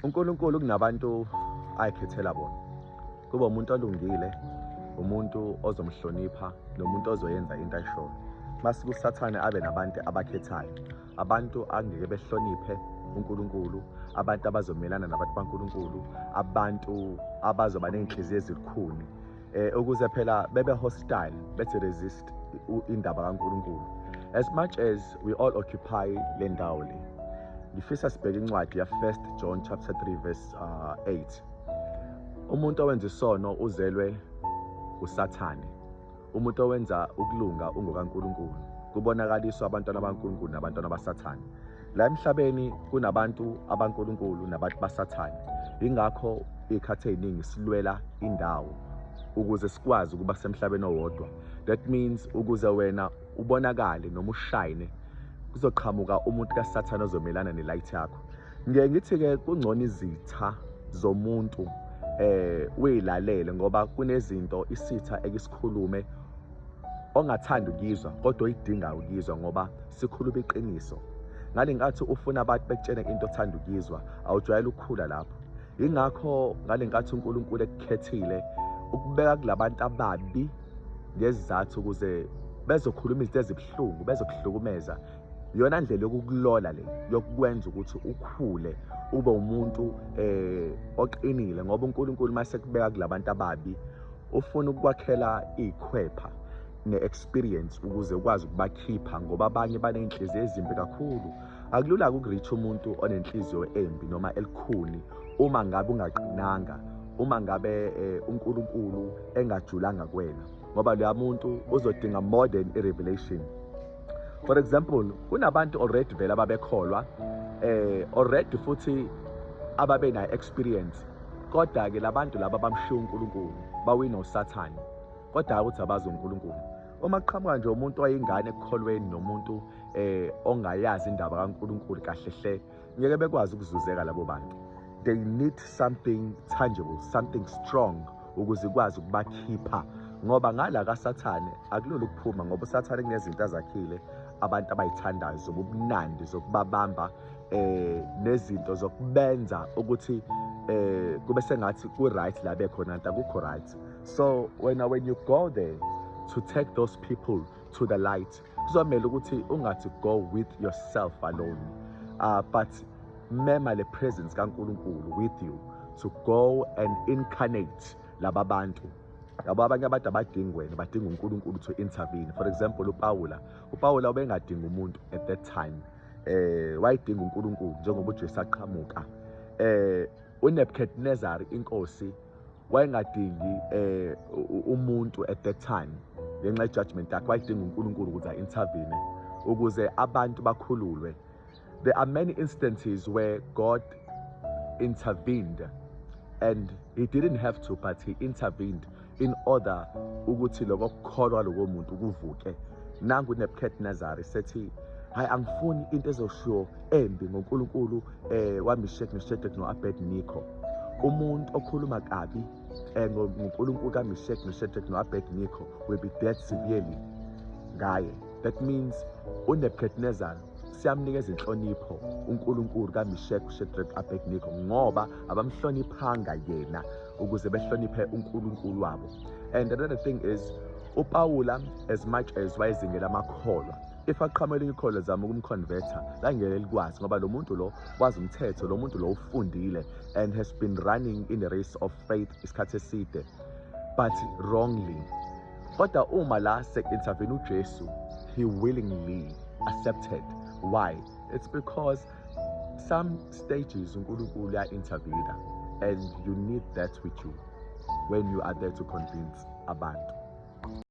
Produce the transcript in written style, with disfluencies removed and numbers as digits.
uNkulunkulu kunabantu ayikhethela bona. Kuba umuntu olungile, umuntu ozomhlonipha, nomuntu ozoyenza into ayishoyo. Mase kusathane abe nabantu abakhethayo, abantu angeke behloniphe uNkulunkulu, abantu abazomelana nabantu baNkulunkulu, abantu abazoba nenhliziyo ezikhuni, ukuze phela bebe hostile, bethi resist indaba kaNkulunkulu. As much as we all occupy le ndawo le, ngifisa sibheke incwadi ya 1 John chapter 3 verse 8. Umuntu owenza isono uzelwe usathane. Umuntu owenza ukulunga ungokaNkulunkulu. Kubonakaliswa abantwana baNkulunkulu nabantwana basathane. La emhlabeni kunabantu abankulunkulu nabantu basathane. Ingakho ikhathe eziningi silwela indawo ukuze sikwazi ukuba semhlabeni owodwa. That means ukuze wena ubonakale noma ushine, kuzoqhamuka umuntu kaSathane ozomelana nelight yakho. Ngeke ngithi ke kungcono izitha zomuntu uyilalele, ngoba kunezinto isitha ekisikhulume ongathanda ukuyizwa kodwa uyidinga ukuyizwa ngoba sikhuluma iqiniso. Ngale nkathi ufuna abantu bekutshene into othanda ukuyizwa, awujwayele ukukhula lapho. Ingakho ngale nkathi uNkulunkulu ekukhethile ukubeka kulabantu ababi ngezizathu ukuze bezokhuluma izinto ezibuhlungu, bezokuhlukumeza. Iyona ndlela yokukulola le, yokukwenza ukuthi ukhule ube umuntu oqinile, ngoba uNkulunkulu mase kubeka kulabantu ababi ufuna ukwakhela izikhwepha ne-experience ukuze ukwazi ukubakhipha, ngoba abanye banenhliziyo ezimbi kakhulu. Akulula ukureach umuntu onenhliziyo embi noma elikhuni uma ngabe ungaqinanga, uma ngabe uNkulunkulu engajulanga kuwena, ngoba lo muntu uzodinga more than a revelation. For example, kunabantu already vele ababekholwa already futhi ababe na experience, kodwa ke labantu laba bamshiya uNkulunkulu bawina uSathane, kodwa ukuthi abazi uNkulunkulu. Uma kuqhamuka nje umuntu oyingane ekukholweni nomuntu ongayazi indaba kaNkulunkulu kahle hle, ngeke bekwazi ukuzuzeka labo bantu. They need something tangible, something strong ukuze ikwazi ukubakhipha, ngoba ngala kaSathane akulula ukuphuma, ngoba uSathane kunezinto azakhile abantu abayithandayo zobumnandi, zokubabamba nezinto zokubenza ukuthi kube sengathi ku-right la bekhona nto akukho right. So when you go there to take those people to the light, kuzomela ukuthi ungathi go with yourself alone, but mema le presence kaNkulunkulu with you to go and incarnate laba bantu. Yabo abanye abantu abadingi wena, badinga uNkulunkulu to intervene. For example, uPawula ubengadingi umuntu at that time, wayedinga uNkulunkulu njengoba uJesu aqhamuka. uNebukadnezar inkosi wayengadingi umuntu at that time ngenxa judgment yakhe, wayedinga uNkulunkulu ukuze intervene ukuze abantu bakhululwe. There are many instances where God intervened, and he didn't have to, but he intervened in order ukuthi lokho kukholwa lokho muntu kuvuke. Nangu uNebukadnezar sethi, hayi angifuni into ezoshiwo embi ngoNkulunkulu waMeshaki noShadrach noAbednego. Umuntu okhuluma kabi ngoNkulunkulu kaMeshaki noShadrach noAbednego will be dead severely ngaye. That means uNebukadnezar siyamnikeza inhlonipho uNkulunkulu kaMeshaki, uShadrach, Abednego, ngoba abamhloniphanga yena ukuze behloniphe uNkulunkulu wabo. And another thing is, uPawula as much as wayezingela amakholwa, if aqhamuke ikholwa zama ukumconverta, la ngeke likwazi ngoba lo muntu lo wazi umthetho, lo muntu lo ufundile and has been running in the race of faith isikhathi eside, but wrongly. Kodwa uma la se-intervene uJesu, he willingly accepted. Why? It's because some stages uNkulunkulu uya-intervene, and you need that with you when you are there to convince abantu.